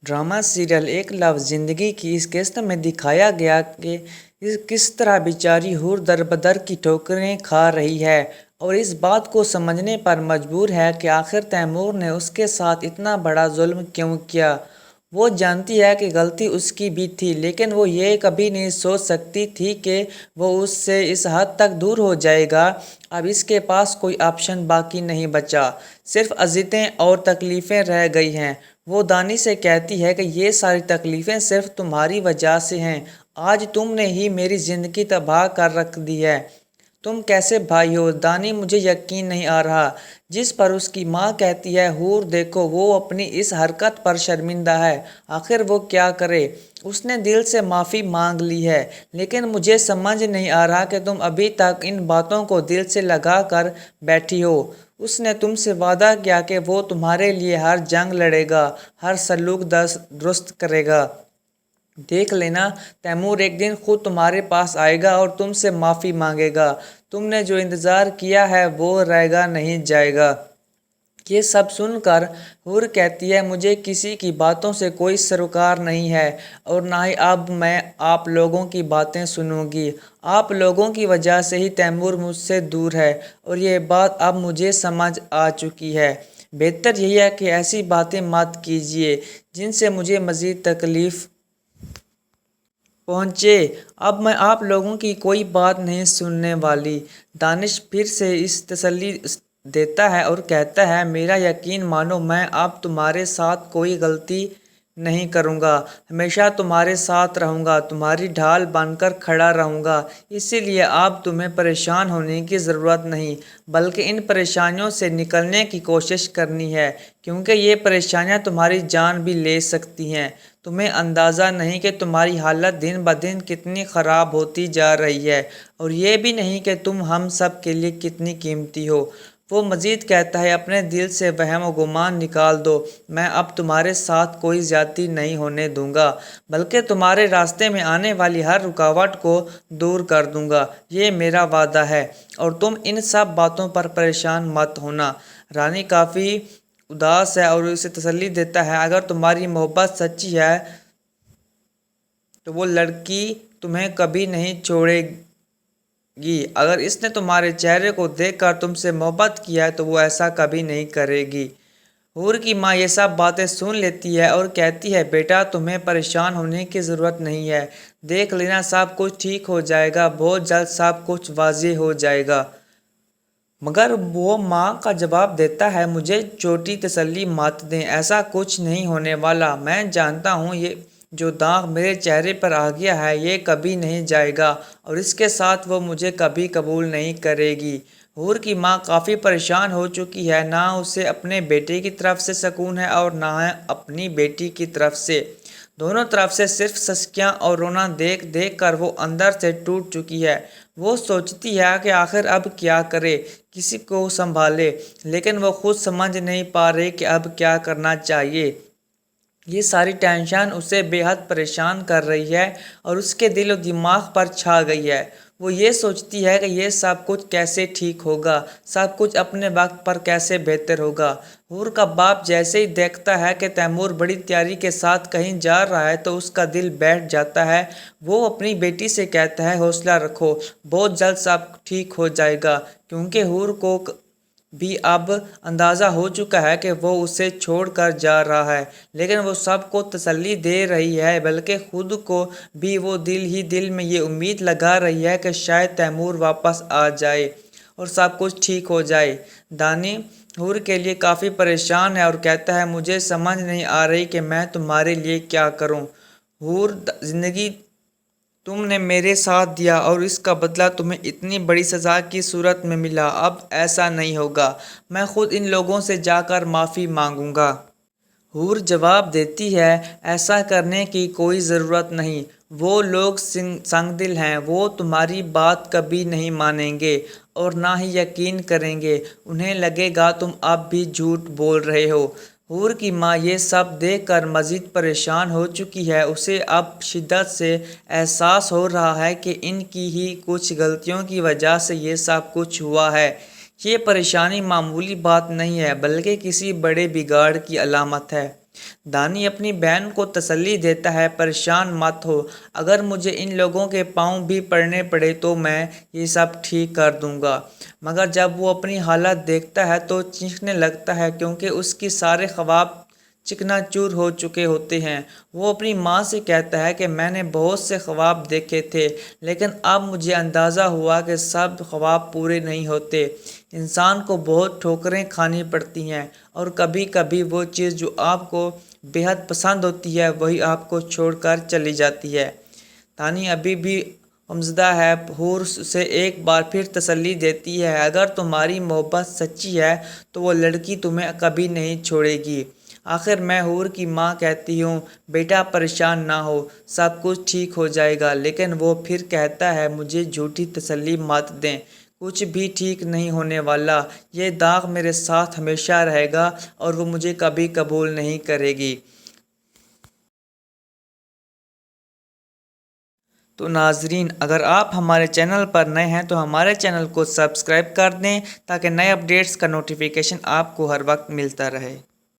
Drama serial एक लफ्ज़ ज़िंदगी की इस किस्त में दिखाया गया कि किस तरह बेचारी हूर दर बदर की ठोकरें खा रही है और इस बात को समझने पर मजबूर है कि आखिर तैमूर ने उसके साथ इतना बड़ा जुल्म क्यों किया। वो जानती है कि गलती उसकी भी थी, लेकिन वो ये कभी नहीं सोच सकती थी कि वो उससे इस हद तक दूर हो जाएगा। अब इसके पास कोई ऑप्शन बाकी नहीं बचा, सिर्फ अज़ियतें और तकलीफ़ें रह गई हैं। वो दानी से कहती है कि ये सारी तकलीफ़ें सिर्फ तुम्हारी वजह से हैं। आज तुमने ही मेरी ज़िंदगी तबाह कर रख दी है। तुम कैसे भाई हो दानी, मुझे यकीन नहीं आ रहा। जिस पर उसकी माँ कहती है, हूर देखो वो अपनी इस हरकत पर शर्मिंदा है, आखिर वो क्या करे। उसने दिल से माफ़ी मांग ली है, लेकिन मुझे समझ नहीं आ रहा कि तुम अभी तक इन बातों को दिल से लगा कर बैठी हो। उसने तुमसे वादा किया कि वो तुम्हारे लिए हर जंग लड़ेगा, हर सलूक दुरुस्त करेगा। देख लेना, तैमूर एक दिन खुद तुम्हारे पास आएगा और तुमसे माफ़ी मांगेगा। तुमने जो इंतज़ार किया है वो रहेगा नहीं जाएगा। ये सब सुनकर हूर कहती है, मुझे किसी की बातों से कोई सरोकार नहीं है और ना ही अब मैं आप लोगों की बातें सुनूंगी। आप लोगों की वजह से ही तैमूर मुझसे दूर है और ये बात अब मुझे समझ आ चुकी है। बेहतर यही है कि ऐसी बातें मत कीजिए जिनसे मुझे मज़ीद तकलीफ़ पहुँचे। अब मैं आप लोगों की कोई बात नहीं सुनने वाली। दानिश फिर से इस तसल्ली देता है और कहता है, मेरा यकीन मानो, मैं अब तुम्हारे साथ कोई गलती नहीं करूँगा। हमेशा तुम्हारे साथ रहूँगा, तुम्हारी ढाल बनकर खड़ा रहूँगा। इसीलिए अब तुम्हें परेशान होने की ज़रूरत नहीं, बल्कि इन परेशानियों से निकलने की कोशिश करनी है, क्योंकि ये परेशानियाँ तुम्हारी जान भी ले सकती हैं। तुम्हें अंदाज़ा नहीं कि तुम्हारी हालत दिन ब दिन कितनी ख़राब होती जा रही है, और ये भी नहीं कि तुम हम सब के लिए कितनी कीमती हो। वो मज़ीद कहता है, अपने दिल से वहम व गुमान निकाल दो। मैं अब तुम्हारे साथ कोई ज़्यादती नहीं होने दूंगा, बल्कि तुम्हारे रास्ते में आने वाली हर रुकावट को दूर कर दूंगा। ये मेरा वादा है और तुम इन सब बातों पर परेशान मत होना। रानी काफ़ी उदास है और उसे तसल्ली देता है, अगर तुम्हारी मोहब्बत सच्ची है तो वो लड़की तुम्हें कभी नहीं छोड़ेगी। अगर इसने तुम्हारे चेहरे को देखकर तुमसे मोहब्बत किया है तो वो ऐसा कभी नहीं करेगी। हूर की माँ ये सब बातें सुन लेती है और कहती है, बेटा तुम्हें परेशान होने की ज़रूरत नहीं है। देख लेना, सब कुछ ठीक हो जाएगा, बहुत जल्द सब कुछ वाज़ेह हो जाएगा। मगर वो माँ का जवाब देता है, मुझे छोटी तसल्ली मत दें, ऐसा कुछ नहीं होने वाला। मैं जानता हूँ ये जो दाग मेरे चेहरे पर आ गया है ये कभी नहीं जाएगा और इसके साथ वो मुझे कभी कबूल नहीं करेगी। हूर की माँ काफ़ी परेशान हो चुकी है, ना उसे अपने बेटे की तरफ से सुकून है और ना है अपनी बेटी की तरफ से। दोनों तरफ से सिर्फ सस्कियाँ और रोना देख देख कर वो अंदर से टूट चुकी है। वो सोचती है कि आखिर अब क्या करे, किसी को संभाले, लेकिन वो खुद समझ नहीं पा रही कि अब क्या करना चाहिए। ये सारी टेंशन उसे बेहद परेशान कर रही है और उसके दिल और दिमाग पर छा गई है। वो ये सोचती है कि ये सब कुछ कैसे ठीक होगा, सब कुछ अपने वक्त पर कैसे बेहतर होगा। हूर का बाप जैसे ही देखता है कि तैमूर बड़ी तैयारी के साथ कहीं जा रहा है तो उसका दिल बैठ जाता है। वो अपनी बेटी से कहता है, हौसला रखो, बहुत जल्द सब ठीक हो जाएगा, क्योंकि हूर को भी अब अंदाज़ा हो चुका है कि वो उसे छोड़कर जा रहा है। लेकिन वो सबको तसल्ली दे रही है, बल्कि खुद को भी वो दिल ही दिल में ये उम्मीद लगा रही है कि शायद तैमूर वापस आ जाए और सब कुछ ठीक हो जाए। दानी हूर के लिए काफ़ी परेशान है और कहता है, मुझे समझ नहीं आ रही कि मैं तुम्हारे लिए क्या करूं। हूर, ज़िंदगी तुमने मेरे साथ दिया और इसका बदला तुम्हें इतनी बड़ी सज़ा की सूरत में मिला। अब ऐसा नहीं होगा, मैं खुद इन लोगों से जाकर माफ़ी मांगूंगा। हूर जवाब देती है, ऐसा करने की कोई ज़रूरत नहीं। वो लोग संगदिल हैं, वो तुम्हारी बात कभी नहीं मानेंगे और ना ही यकीन करेंगे। उन्हें लगेगा तुम अब भी झूठ बोल रहे हो। हूर की माँ ये सब देखकर मज़ीद परेशान हो चुकी है। उसे अब शिद्दत से एहसास हो रहा है कि इनकी ही कुछ गलतियों की वजह से ये सब कुछ हुआ है। ये परेशानी मामूली बात नहीं है, बल्कि किसी बड़े बिगाड़ की अलामत है। دانی اپنی بہن کو تسلی دیتا ہے، پریشان مت ہو، اگر مجھے ان لوگوں کے پاؤں بھی پڑنے پڑے تو میں یہ سب ٹھیک کر دوں گا۔ مگر جب وہ اپنی حالت دیکھتا ہے تو چیخنے لگتا ہے کیونکہ اس کی سارے خواب چکنا چور ہو چکے ہوتے ہیں۔ وہ اپنی ماں سے کہتا ہے کہ میں نے بہت سے خواب دیکھے تھے، لیکن اب مجھے اندازہ ہوا کہ سب خواب پورے نہیں ہوتے۔ انسان کو بہت ٹھوکریں کھانی پڑتی ہیں، اور کبھی کبھی وہ چیز جو آپ کو بے حد پسند ہوتی ہے وہی آپ کو چھوڑ کر چلی جاتی ہے۔ دانی ابھی بھی غمزدہ ہے۔ حور اسے ایک بار پھر تسلی دیتی ہے، اگر تمہاری محبت سچی ہے تو وہ لڑکی تمہیں کبھی نہیں چھوڑے گی۔ آخر میں حور کی ماں کہتی ہوں، بیٹا پریشان نہ ہو، سب کچھ ٹھیک ہو جائے گا۔ لیکن وہ پھر کہتا ہے، مجھے جھوٹی تسلی مت دیں، کچھ بھی ٹھیک نہیں ہونے والا، یہ داغ میرے ساتھ ہمیشہ رہے گا اور وہ مجھے کبھی قبول نہیں کرے گی۔ تو ناظرین، اگر آپ ہمارے چینل پر نئے ہیں تو ہمارے چینل کو سبسکرائب کر دیں تاکہ نئے اپڈیٹس کا نوٹیفیکیشن آپ کو ہر وقت ملتا رہے۔